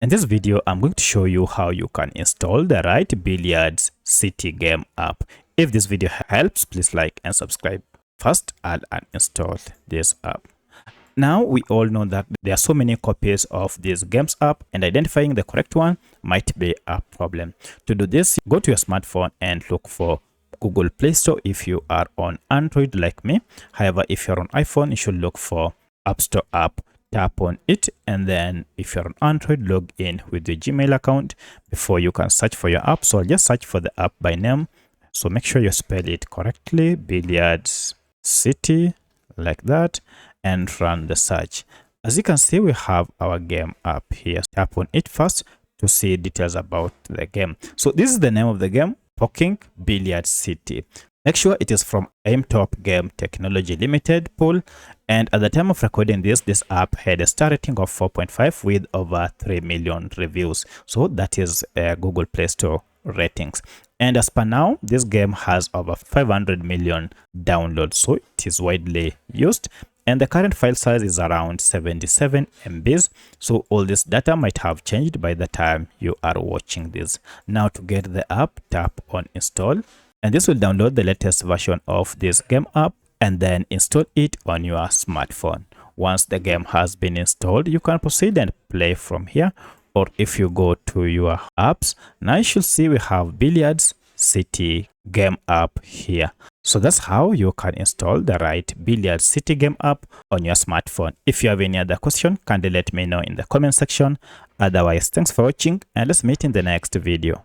In this video, I'm going to show you how you can install the right Billiads City game app. If this video helps, please like and subscribe. First, I'll uninstall this app. Now, we all know that there are so many copies of this games app, and identifying the correct one might be a problem. To do this, go to your smartphone and look for Google Play Store if you are on Android like me. However, if you're on iPhone, you should look for App Store app. Tap on it, and then if you're on Android, log in with your Gmail account before you can search for your app. So I'll just search for the app by name. So make sure you spell it correctly, Billiads City, like that, and run the search. As you can see, we have our game app here. Tap on it first to see details about the game. So this is the name of the game, Poking Billiads City. Make sure it is from Top Game Technology Limited pool, and at the time of recording this app had a star rating of 4.5 with over 3 million reviews. So that is Google Play Store ratings. And as per now, this game has over 500 million downloads, so it is widely used. And the current file size is around 77 MBs. So all this data might have changed by the time you are watching this. Now to get the app, tap on install. And this will download the latest version of this game app and then install it on your smartphone. Once the game has been installed, you can proceed and play from here. Or if you go to your apps, now you should see we have Billiads City game app here. So that's how you can install the right Billiads City game app on your smartphone. If you have any other question, kindly let me know in the comment section. Otherwise, thanks for watching, and let's meet in the next video.